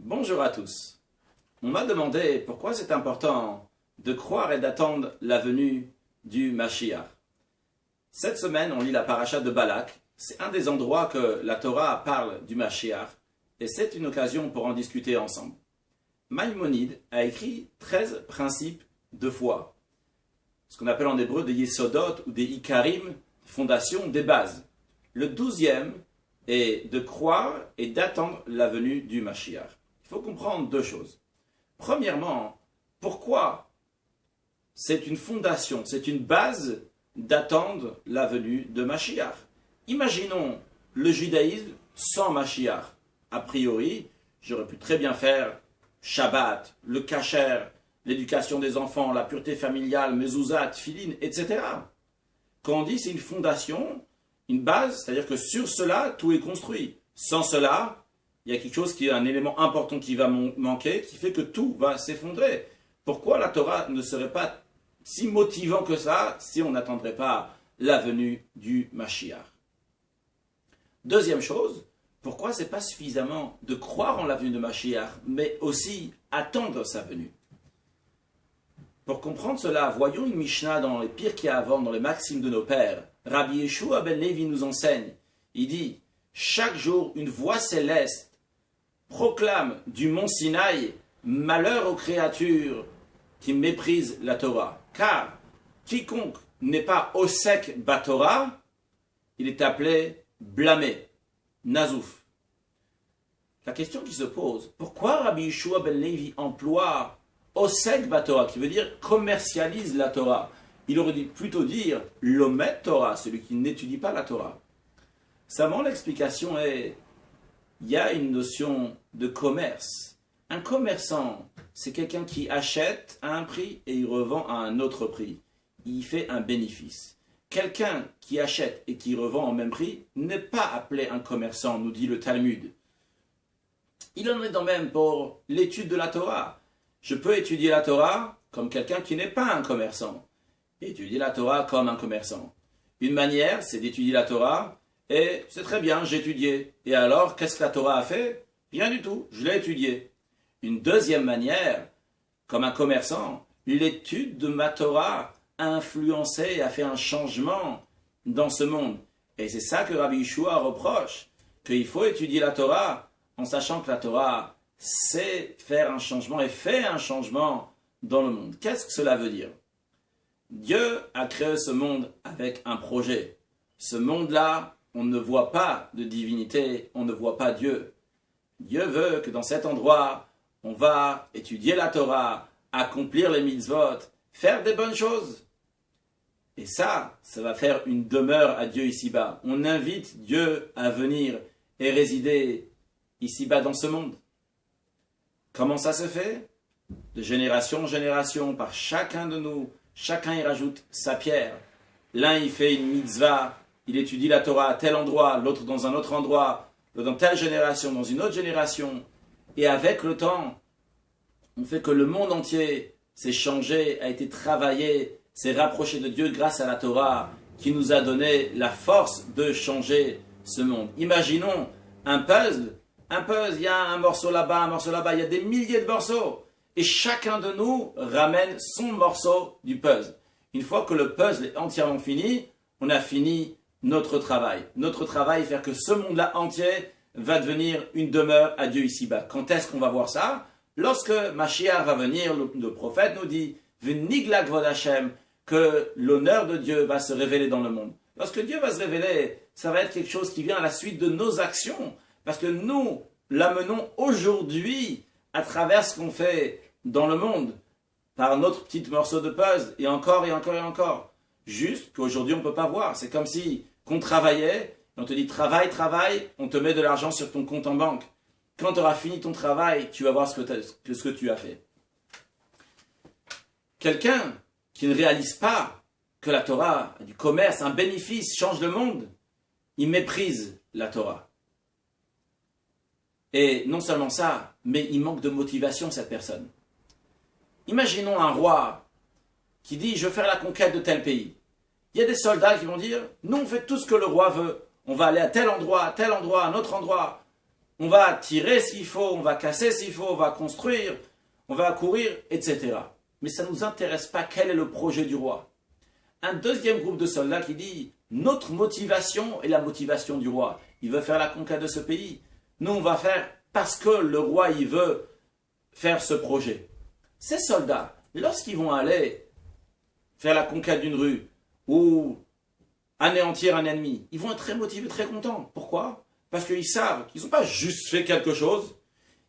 Bonjour à tous. On m'a demandé pourquoi c'est important de croire et d'attendre la venue du Mashiach. Cette semaine, on lit la paracha de Balak. C'est un des endroits que la Torah parle du Mashiach et c'est une occasion pour en discuter ensemble. Maïmonide a écrit 13 principes de foi, ce qu'on appelle en hébreu des Yesodot ou des Ikarim, fondation des bases. Le 12e est de croire et d'attendre la venue du Mashiach. Il faut comprendre deux choses. Premièrement, pourquoi c'est une fondation, c'est une base d'attendre la venue de Mashiach. Imaginons le judaïsme sans Mashiach. A priori, j'aurais pu très bien faire Shabbat, le kasher, l'éducation des enfants, la pureté familiale, mezuzah, tfilin, etc. Quand on dit c'est une fondation, une base, c'est-à-dire que sur cela, tout est construit. Sans cela, il y a quelque chose qui est un élément important qui va manquer, qui fait que tout va s'effondrer. Pourquoi la Torah ne serait pas si motivant que ça si on n'attendrait pas la venue du Mashiach? Deuxième chose, pourquoi c'est pas suffisamment de croire en la venue de Mashiach, mais aussi attendre sa venue? Pour comprendre cela, voyons une Mishnah dans les pires qu'il y a avant, dans les maximes de nos pères. Rabbi Yeshua ben Levi nous enseigne. Il dit, chaque jour, une voix céleste proclame du mont Sinaï, malheur aux créatures qui méprisent la Torah. Car quiconque n'est pas osek batorah, il est appelé blâmé, nazouf. La question qui se pose, pourquoi Rabbi Yeshua ben Levi emploie osek batorah, qui veut dire commercialise la Torah? Il aurait dû plutôt dire l'omet Torah, celui qui n'étudie pas la Torah. Savant, l'explication est, il y a une notion de commerce. Un commerçant, c'est quelqu'un qui achète à un prix et il revend à un autre prix. Il fait un bénéfice. Quelqu'un qui achète et qui revend au même prix n'est pas appelé un commerçant, nous dit le Talmud. Il en est de même pour l'étude de la Torah. Je peux étudier la Torah comme quelqu'un qui n'est pas un commerçant. Étudier la Torah comme un commerçant. Une manière, c'est d'étudier la Torah, et c'est très bien, j'ai étudié. Et alors, qu'est-ce que la Torah a fait? Rien du tout, je l'ai étudié. Une deuxième manière, comme un commerçant, l'étude de ma Torah a influencé et a fait un changement dans ce monde. Et c'est ça que Rabbi Yeshua reproche, qu'il faut étudier la Torah en sachant que la Torah sait faire un changement et fait un changement dans le monde. Qu'est-ce que cela veut dire? Dieu a créé ce monde avec un projet. Ce monde-là, on ne voit pas de divinité, on ne voit pas Dieu. Dieu veut que dans cet endroit, on va étudier la Torah, accomplir les mitzvot, faire des bonnes choses. Et ça va faire une demeure à Dieu ici-bas. On invite Dieu à venir et résider ici-bas dans ce monde. Comment ça se fait? De génération en génération, par chacun de nous, chacun y rajoute sa pierre. L'un y fait une mitzvah, il étudie la Torah à tel endroit, l'autre dans un autre endroit, l'autre dans telle génération, dans une autre génération. Et avec le temps, on fait que le monde entier s'est changé, a été travaillé, s'est rapproché de Dieu grâce à la Torah qui nous a donné la force de changer ce monde. Imaginons un puzzle, il y a un morceau là-bas, il y a des milliers de morceaux. Et chacun de nous ramène son morceau du puzzle. Une fois que le puzzle est entièrement fini, on a fini notre travail. Notre travail est faire que ce monde-là entier va devenir une demeure à Dieu ici-bas. Quand est-ce qu'on va voir ça? Lorsque Mashiach va venir, le prophète nous dit « V'nigla kvod Hashem » que l'honneur de Dieu va se révéler dans le monde. Lorsque Dieu va se révéler, ça va être quelque chose qui vient à la suite de nos actions. Parce que nous l'amenons aujourd'hui à travers ce qu'on fait dans le monde, par notre petit morceau de puzzle, et encore, et encore, et encore. Juste qu'aujourd'hui, on ne peut pas voir. C'est comme si qu'on travaillait, et on te dit travaille, travaille, on te met de l'argent sur ton compte en banque. Quand tu auras fini ton travail, tu vas voir ce que tu as fait. Quelqu'un qui ne réalise pas que la Torah a du commerce, un bénéfice, change le monde, il méprise la Torah. Et non seulement ça, mais il manque de motivation, cette personne. Imaginons un roi qui dit « je veux faire la conquête de tel pays ». Il y a des soldats qui vont dire « nous on fait tout ce que le roi veut, on va aller à tel endroit, un autre endroit ». on va tirer s'il faut, on va casser s'il faut, on va construire, on va courir, etc. Mais ça ne nous intéresse pas quel est le projet du roi. Un deuxième groupe de soldats qui dit notre motivation est la motivation du roi. Il veut faire la conquête de ce pays. Nous, on va faire parce que le roi, il veut faire ce projet. Ces soldats, lorsqu'ils vont aller faire la conquête d'une rue ou anéantir un ennemi, ils vont être très motivés, très contents. Pourquoi? Parce qu'ils savent qu'ils n'ont pas juste fait quelque chose.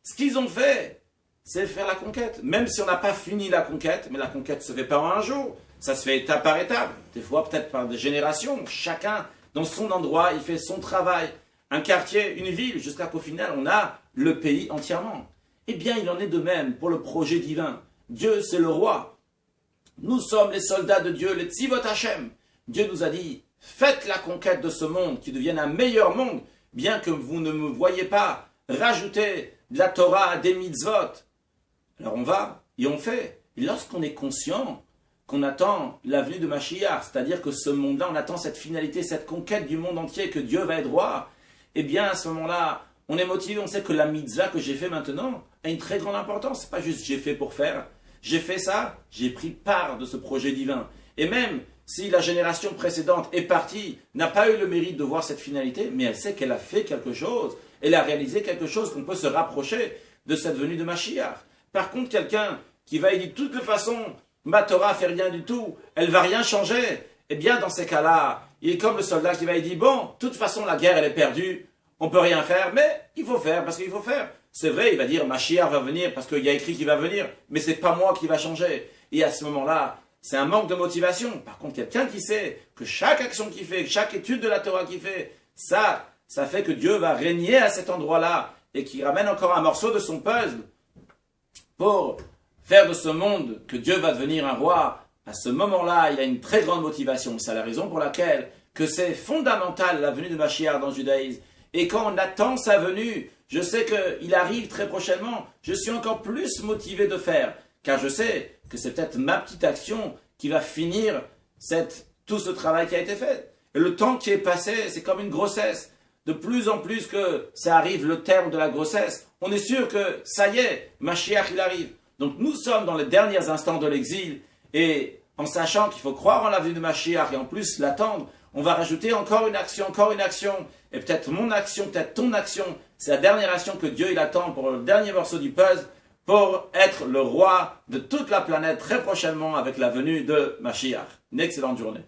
Ce qu'ils ont fait, c'est faire la conquête. Même si on n'a pas fini la conquête, mais la conquête ne se fait pas en un jour. Ça se fait étape par étape. Des fois, peut-être par des générations. Chacun, dans son endroit, il fait son travail. Un quartier, une ville, jusqu'à qu'au final, on a le pays entièrement. Eh bien, il en est de même pour le projet divin. Dieu, c'est le roi. Nous sommes les soldats de Dieu, les Tzivot Hashem. Dieu nous a dit, faites la conquête de ce monde, qui devienne un meilleur monde, bien que vous ne me voyez pas rajouter de la Torah à des mitzvot. Alors on va, et on fait. Et lorsqu'on est conscient qu'on attend la venue de Mashiach, c'est-à-dire que ce monde-là, on attend cette finalité, cette conquête du monde entier, que Dieu va être roi, eh bien à ce moment-là, on est motivé, on sait que la mitzvah que j'ai fait maintenant a une très grande importance. C'est pas juste j'ai fait pour faire. J'ai fait ça, j'ai pris part de ce projet divin. Et même si la génération précédente est partie, n'a pas eu le mérite de voir cette finalité, mais elle sait qu'elle a fait quelque chose, elle a réalisé quelque chose, qu'on peut se rapprocher de cette venue de Mashiach. Par contre, quelqu'un qui va dire de toute façon, ma Torah fait rien du tout, elle va rien changer, eh bien dans ces cas-là, il est comme le soldat qui va dire, bon, de toute façon la guerre elle est perdue, on peut rien faire, mais il faut faire parce qu'il faut faire. C'est vrai, il va dire, Mashiach va venir parce qu'il y a écrit qu'il va venir, mais c'est pas moi qui va changer. Et à ce moment-là, c'est un manque de motivation. Par contre, quelqu'un qui sait que chaque action qu'il fait, chaque étude de la Torah qu'il fait, ça fait que Dieu va régner à cet endroit-là et qui ramène encore un morceau de son puzzle pour faire de ce monde que Dieu va devenir un roi. À ce moment-là, il a une très grande motivation. C'est la raison pour laquelle que c'est fondamental la venue de Mashiach dans le judaïsme. Et quand on attend sa venue, je sais qu'il arrive très prochainement, je suis encore plus motivé de faire. Car je sais que c'est peut-être ma petite action qui va finir tout ce travail qui a été fait. Et le temps qui est passé, c'est comme une grossesse. De plus en plus que ça arrive le terme de la grossesse, on est sûr que ça y est, Mashiach il arrive. Donc nous sommes dans les derniers instants de l'exil et en sachant qu'il faut croire en la venue de Mashiach et en plus l'attendre, on va rajouter encore une action et peut-être mon action, peut-être ton action. C'est la dernière action que Dieu il attend pour le dernier morceau du puzzle pour être le roi de toute la planète très prochainement avec la venue de Mashiach. Une excellente journée.